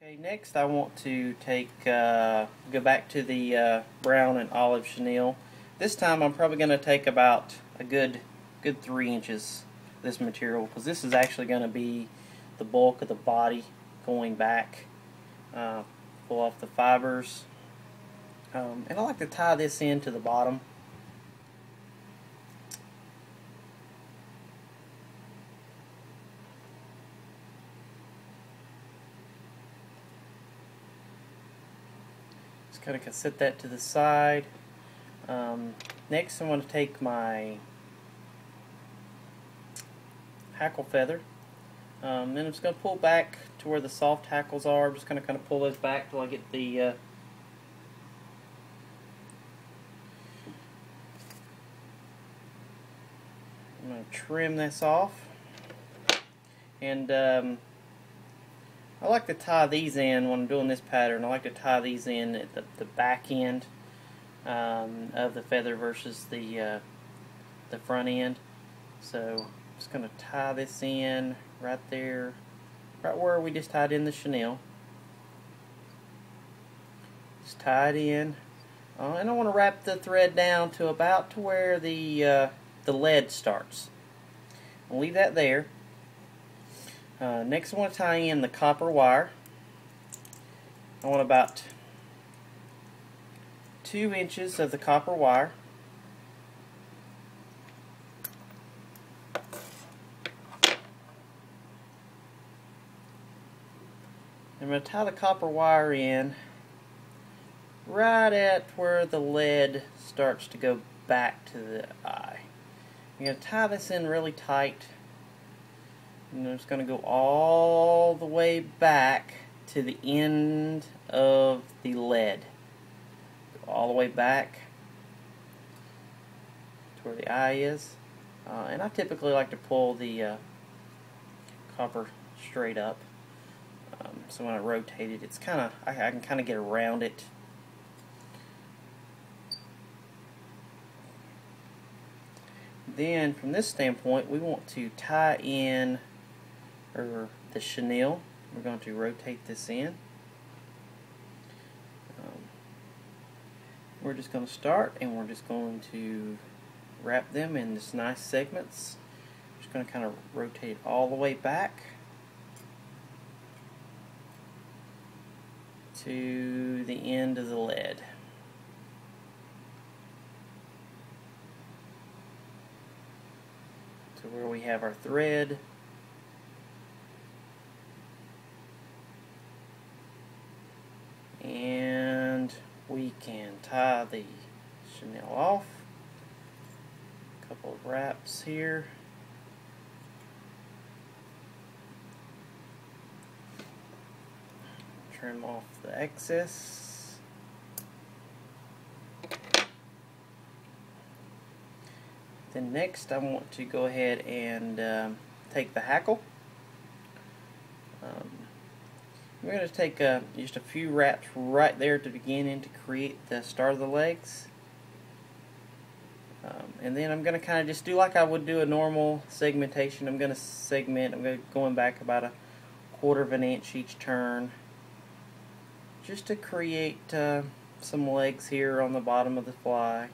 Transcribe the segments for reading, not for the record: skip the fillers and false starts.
Okay, next I want to go back to the brown and olive chenille. This time I'm probably going to take about a good 3 inches of this material, because this is actually going to be the bulk of the body going back. Pull off the fibers, and I like to tie this into the bottom. Just kind of set that to the side. Next I'm going to take my hackle feather. Then I'm just going to pull back to where the soft hackles are. I'm just going to kind of pull those back till I get the I'm going to trim this off. And I like to tie these in when I'm doing this pattern. I like to tie these in at the back end of the feather versus the front end. So I'm just going to tie this in right there, right where we just tied in the chenille. Just tie it in, and I want to wrap the thread down to about to where the lead starts. I'll leave that there. Next I want to tie in the copper wire. I want about 2 inches of the copper wire. I'm going to tie the copper wire in right at where the lead starts to go back to the eye. I'm going to tie this in really tight, and I'm just going to go all the way back to the end of the lead. Go all the way back to where the eye is. And I typically like to pull the copper straight up. So when I rotate it, it's kind of I can kind of get around it. Then from this standpoint, we want to tie in the chenille. We're going to rotate this in. We're just going to start, and we're just going to wrap them in this nice segments. Just going to kind of rotate it all the way back to the end of the lead. To where we have our thread. And we can tie the chenille off. A couple of wraps here. Trim off the excess. Then next I want to go ahead and take the hackle. We're going to take just a few wraps right there at the beginning to create the start of the legs. And then I'm going to kind of just do like I would do a normal segmentation. I'm going to segment. I'm going back about a 1/4 of an inch each turn, just to create some legs here on the bottom of the fly.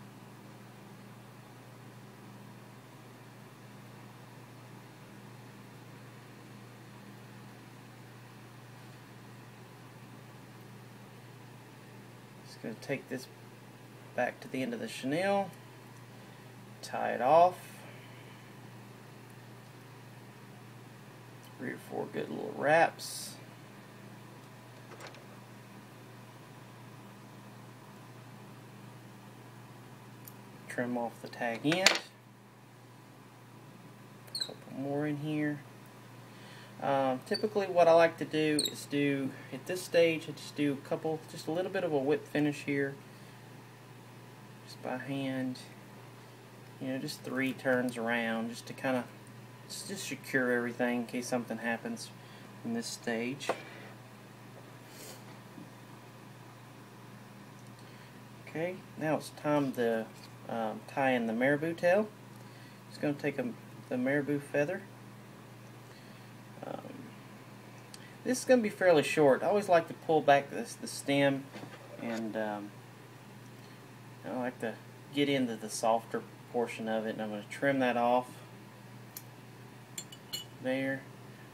Just going to take this back to the end of the chenille, tie it off. 3 or 4 good little wraps. Trim off the tag end. A couple more in here. Typically what I like to do is at this stage, I just do just a little bit of a whip finish here. Just by hand. Just 3 turns around, just to kind of just secure everything in case something happens in this stage. Okay, now it's time to tie in the marabou tail. Just going to take the marabou feather. This is going to be fairly short. I always like to pull back the stem, and I like to get into the softer portion of it, and I'm going to trim that off there.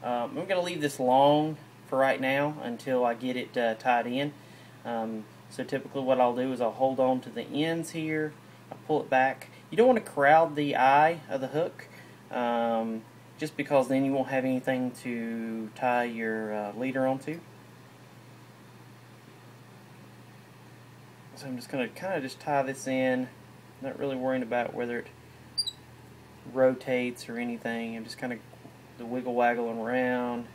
I'm going to leave this long for right now until I get it tied in. So typically what I'll do is I'll hold on to the ends here, I'll pull it back. You don't want to crowd the eye of the hook, just because then you won't have anything to tie your leader onto. So I'm just going to kind of just tie this in, not really worrying about whether it rotates or anything. I'm just kind of wiggle waggling around.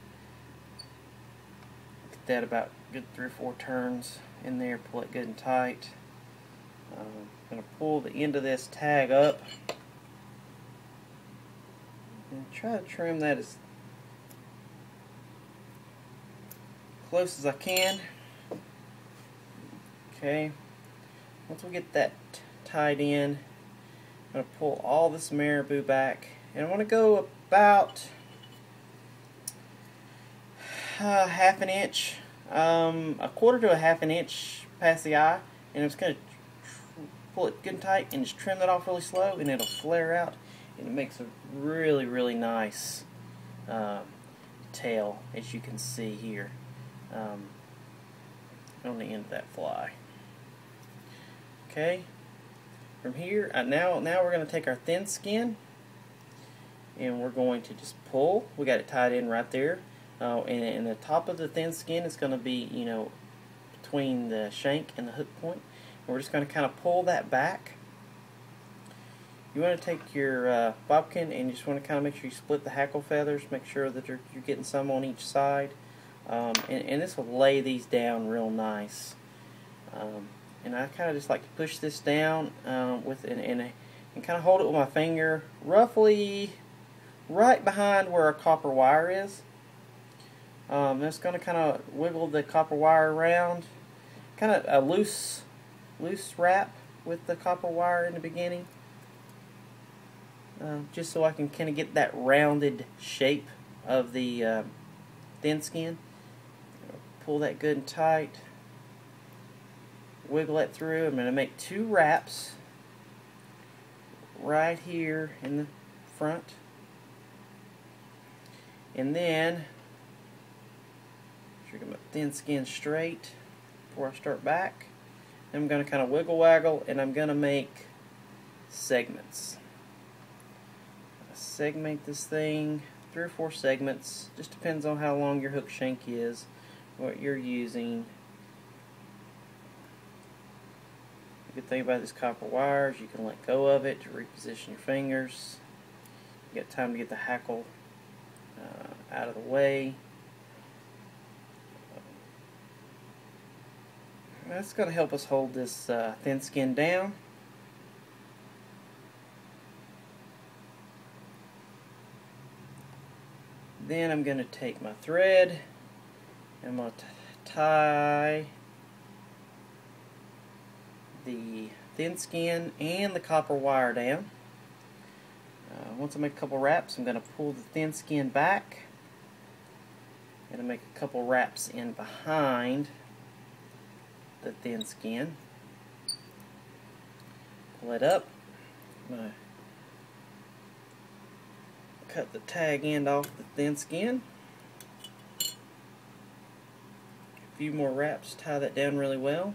Get that about good 3 or 4 turns in there, pull it good and tight. I'm going to pull the end of this tag up and try to trim that as close as I can. Okay, once we get that tied in, I'm going to pull all this marabou back, and I want to go about half an inch, a quarter to a half an inch past the eye, and I'm just going to pull it good and tight and just trim that off really slow, and it'll flare out, and it makes a really, really nice tail, as you can see here, on the end of that fly. Okay, from here, now we're going to take our thin skin, and we're going to just pull. We got it tied in right there, and the top of the thin skin is going to be, you know, between the shank and the hook point. And we're just going to kind of pull that back. You want to take your bobbin, and you just want to kind of make sure you split the hackle feathers, make sure that you're getting some on each side, and this will lay these down real nice. And I kind of just like to push this down and kind of hold it with my finger, roughly right behind where our copper wire is. That's going to kind of wiggle the copper wire around, kind of a loose wrap with the copper wire in the beginning, just so I can kind of get that rounded shape of the thin skin. Pull that good and tight. Wiggle it through. I'm going to make 2 wraps right here in the front, and then get my thin skin straight before I start back. Then I'm going to kind of wiggle waggle, and I'm going to make segments. Segment this thing 3 or 4 segments. Just depends on how long your hook shank is, what you're using. The good thing about this copper wire is you can let go of it to reposition your fingers. You got time to get the hackle out of the way. That's going to help us hold this thin skin down. Then I'm going to take my thread and I'm going to tie the thin skin and the copper wire down. Once I make a couple wraps, I'm going to pull the thin skin back and make a couple wraps in behind the thin skin. Pull it up. I'm going to cut the tag end off the thin skin. A few more wraps, tie that down really well.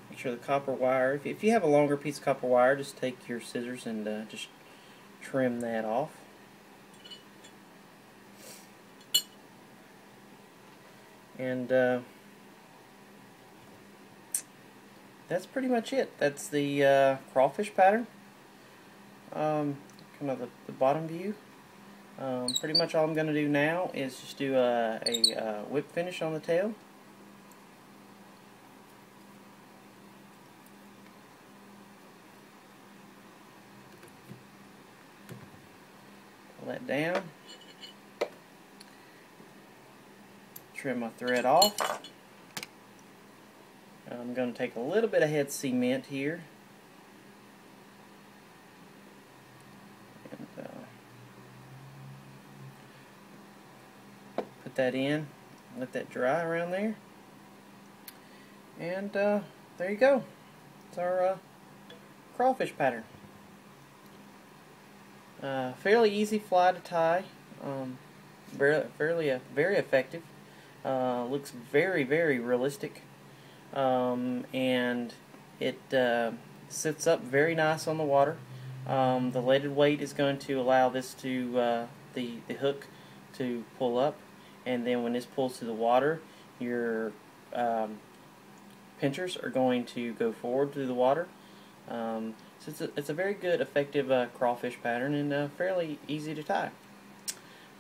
Make sure the copper wire, if you have a longer piece of copper wire, just take your scissors and just trim that off. And that's pretty much it. That's the crawfish pattern. Kind of the bottom view. Pretty much all I'm going to do now is just do a whip finish on the tail. Pull that down. Trim my thread off. I'm going to take a little bit of head cement here. And that in, let that dry around there, and there you go. It's our crawfish pattern. Fairly easy fly to tie. Very effective. Looks very realistic, and it sits up very nice on the water. The leaded weight is going to allow this to the hook to pull up, and then when this pulls to the water, your pinchers are going to go forward through the water. So it's a very good, effective crawfish pattern, and fairly easy to tie.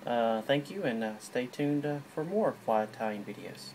Thank you, and stay tuned for more fly tying videos.